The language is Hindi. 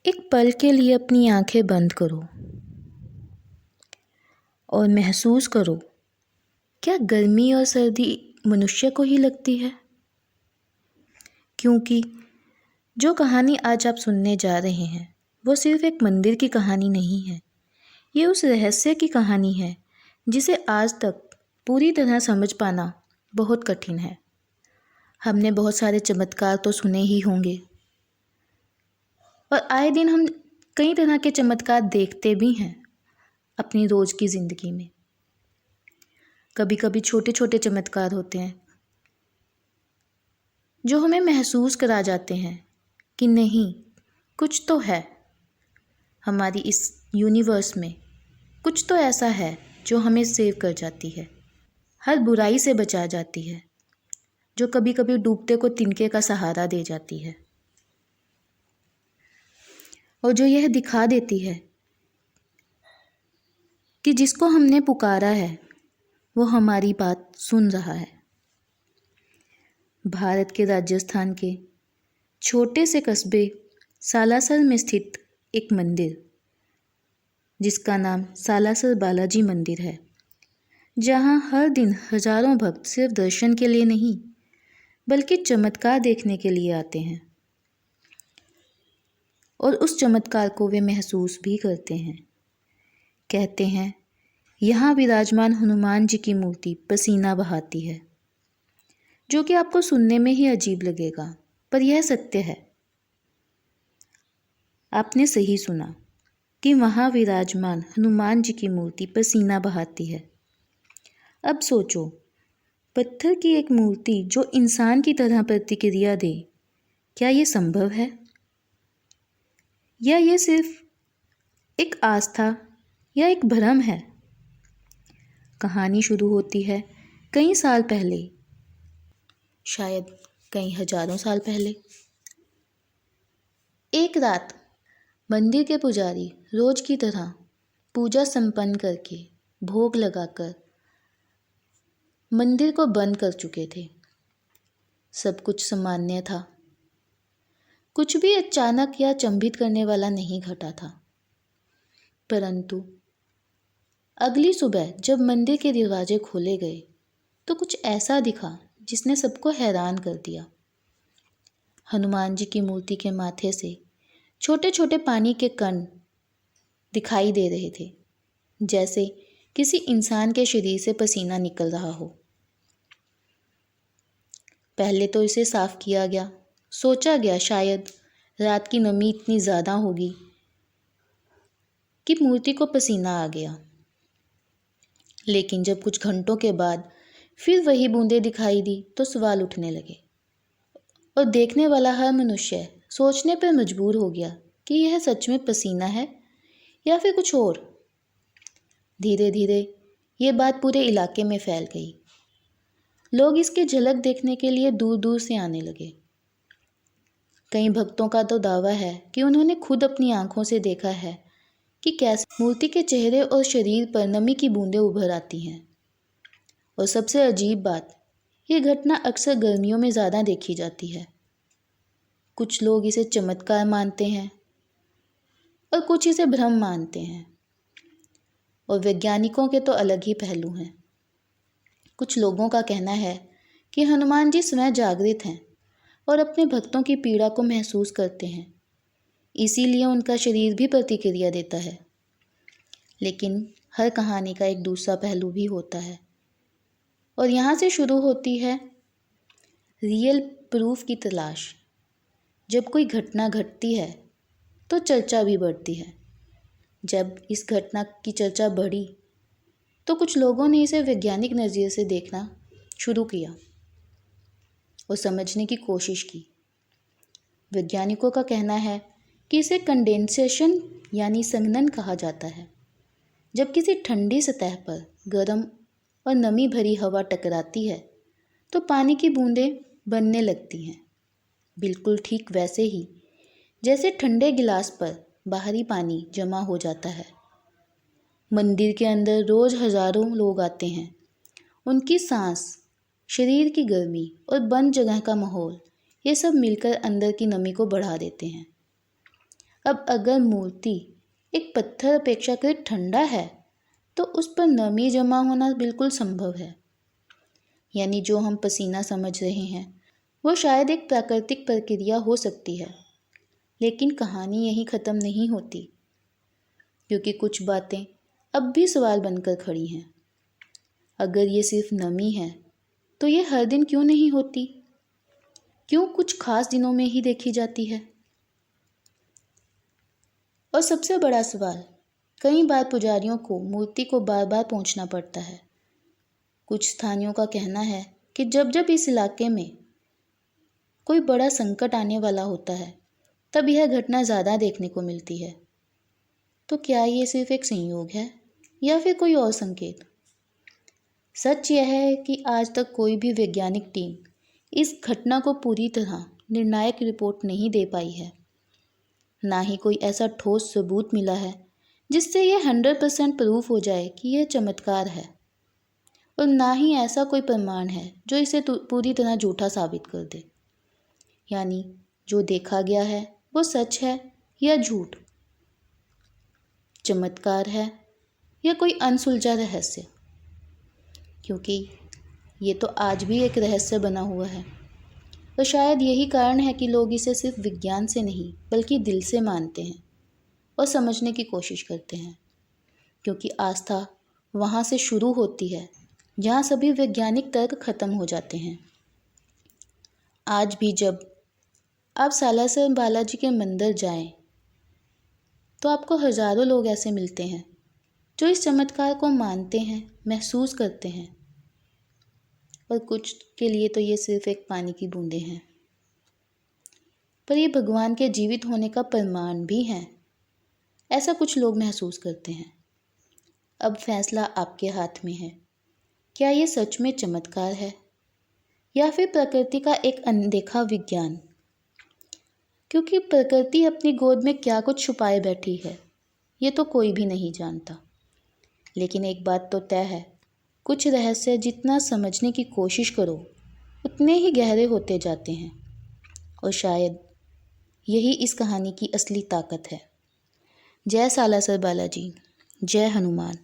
एक पल के लिए अपनी आंखें बंद करो और महसूस करो, क्या गर्मी और सर्दी मनुष्य को ही लगती है? क्योंकि जो कहानी आज आप सुनने जा रहे हैं वो सिर्फ एक मंदिर की कहानी नहीं है। ये उस रहस्य की कहानी है जिसे आज तक पूरी तरह समझ पाना बहुत कठिन है। हमने बहुत सारे चमत्कार तो सुने ही होंगे और आए दिन हम कई तरह के चमत्कार देखते भी हैं अपनी रोज़ की ज़िंदगी में। कभी कभी छोटे छोटे चमत्कार होते हैं जो हमें महसूस करा जाते हैं कि नहीं, कुछ तो है हमारी इस यूनिवर्स में, कुछ तो ऐसा है जो हमें सेव कर जाती है, हर बुराई से बचा जाती है, जो कभी कभी डूबते को तिनके का सहारा दे जाती है और जो यह दिखा देती है कि जिसको हमने पुकारा है वो हमारी बात सुन रहा है। भारत के राजस्थान के छोटे से कस्बे सालासर में स्थित एक मंदिर जिसका नाम सालासर बालाजी मंदिर है, जहाँ हर दिन हजारों भक्त सिर्फ दर्शन के लिए नहीं बल्कि चमत्कार देखने के लिए आते हैं और उस चमत्कार को वे महसूस भी करते हैं। कहते हैं यहाँ विराजमान हनुमान जी की मूर्ति पसीना बहाती है, जो कि आपको सुनने में ही अजीब लगेगा, पर यह सत्य है। आपने सही सुना कि वहाँ विराजमान हनुमान जी की मूर्ति पसीना बहाती है। अब सोचो, पत्थर की एक मूर्ति जो इंसान की तरह प्रतिक्रिया दे, क्या ये संभव है या ये सिर्फ एक आस्था या एक भ्रम है? कहानी शुरू होती है कई साल पहले, शायद कई हजारों साल पहले। एक रात मंदिर के पुजारी रोज की तरह पूजा संपन्न करके भोग लगाकर मंदिर को बंद कर चुके थे। सब कुछ सामान्य था, कुछ भी अचानक या चंभित करने वाला नहीं घटा था। परंतु अगली सुबह जब मंदिर के दरवाजे खोले गए तो कुछ ऐसा दिखा जिसने सबको हैरान कर दिया। हनुमान जी की मूर्ति के माथे से छोटे छोटे पानी के कण दिखाई दे रहे थे, जैसे किसी इंसान के शरीर से पसीना निकल रहा हो। पहले तो इसे साफ किया गया, सोचा गया शायद रात की नमी इतनी ज़्यादा होगी कि मूर्ति को पसीना आ गया। लेकिन जब कुछ घंटों के बाद फिर वही बूंदें दिखाई दी तो सवाल उठने लगे और देखने वाला हर मनुष्य सोचने पर मजबूर हो गया कि यह सच में पसीना है या फिर कुछ और। धीरे धीरे ये बात पूरे इलाके में फैल गई। लोग इसकी झलक देखने के लिए दूर दूर से आने लगे। कई भक्तों का तो दावा है कि उन्होंने खुद अपनी आंखों से देखा है कि कैसे मूर्ति के चेहरे और शरीर पर नमी की बूंदें उभर आती हैं। और सबसे अजीब बात, ये घटना अक्सर गर्मियों में ज़्यादा देखी जाती है। कुछ लोग इसे चमत्कार मानते हैं और कुछ इसे भ्रम मानते हैं, और वैज्ञानिकों के तो अलग ही पहलू हैं। कुछ लोगों का कहना है कि हनुमान जी स्वयं जागृत हैं और अपने भक्तों की पीड़ा को महसूस करते हैं, इसीलिए उनका शरीर भी प्रतिक्रिया देता है। लेकिन हर कहानी का एक दूसरा पहलू भी होता है और यहाँ से शुरू होती है रियल प्रूफ की तलाश। जब कोई घटना घटती है तो चर्चा भी बढ़ती है। जब इस घटना की चर्चा बढ़ी तो कुछ लोगों ने इसे वैज्ञानिक नज़रिए से देखना शुरू किया और समझने की कोशिश की। वैज्ञानिकों का कहना है कि इसे कंडेंसेशन यानी संघनन कहा जाता है। जब किसी ठंडी सतह पर गर्म और नमी भरी हवा टकराती है तो पानी की बूंदें बनने लगती हैं, बिल्कुल ठीक वैसे ही जैसे ठंडे गिलास पर बाहरी पानी जमा हो जाता है। मंदिर के अंदर रोज हजारों लोग आते हैं। उनकी सांस, शरीर की गर्मी और बंद जगह का माहौल, ये सब मिलकर अंदर की नमी को बढ़ा देते हैं। अब अगर मूर्ति एक पत्थर अपेक्षाकृत ठंडा है तो उस पर नमी जमा होना बिल्कुल संभव है। यानी जो हम पसीना समझ रहे हैं वो शायद एक प्राकृतिक प्रक्रिया हो सकती है। लेकिन कहानी यहीं ख़त्म नहीं होती, क्योंकि कुछ बातें अब भी सवाल बनकर खड़ी हैं। अगर ये सिर्फ नमी है तो ये हर दिन क्यों नहीं होती? क्यों कुछ खास दिनों में ही देखी जाती है? और सबसे बड़ा सवाल, कई बार पुजारियों को मूर्ति को बार बार पहुंचना पड़ता है। कुछ स्थानियों का कहना है कि जब जब इस इलाके में कोई बड़ा संकट आने वाला होता है तब यह घटना ज़्यादा देखने को मिलती है। तो क्या ये सिर्फ एक संयोग है या फिर कोई और संकेत? सच यह है कि आज तक कोई भी वैज्ञानिक टीम इस घटना को पूरी तरह निर्णायक रिपोर्ट नहीं दे पाई है। ना ही कोई ऐसा ठोस सबूत मिला है जिससे यह 100% प्रूफ हो जाए कि यह चमत्कार है, और ना ही ऐसा कोई प्रमाण है जो इसे पूरी तरह झूठा साबित कर दे। यानी जो देखा गया है वो सच है या झूठ, चमत्कार है या कोई अनसुलझा रहस्य? क्योंकि ये तो आज भी एक रहस्य बना हुआ है। तो शायद यही कारण है कि लोग इसे सिर्फ विज्ञान से नहीं बल्कि दिल से मानते हैं और समझने की कोशिश करते हैं। क्योंकि आस्था वहाँ से शुरू होती है जहाँ सभी वैज्ञानिक तर्क खत्म हो जाते हैं। आज भी जब आप सालासर बालाजी के मंदिर जाएं, तो आपको हजारों लोग ऐसे मिलते हैं जो इस चमत्कार को मानते हैं, महसूस करते हैं, और कुछ के लिए तो ये सिर्फ एक पानी की बूंदें हैं, पर ये भगवान के जीवित होने का प्रमाण भी हैं। ऐसा कुछ लोग महसूस करते हैं। अब फैसला आपके हाथ में है। क्या ये सच में चमत्कार है या फिर प्रकृति का एक अनदेखा विज्ञान? क्योंकि प्रकृति अपनी गोद में क्या कुछ छुपाए बैठी है ये तो कोई भी नहीं जानता। लेकिन एक बात तो तय है, कुछ रहस्य जितना समझने की कोशिश करो उतने ही गहरे होते जाते हैं, और शायद यही इस कहानी की असली ताकत है। जय सालासर बालाजी, जय हनुमान।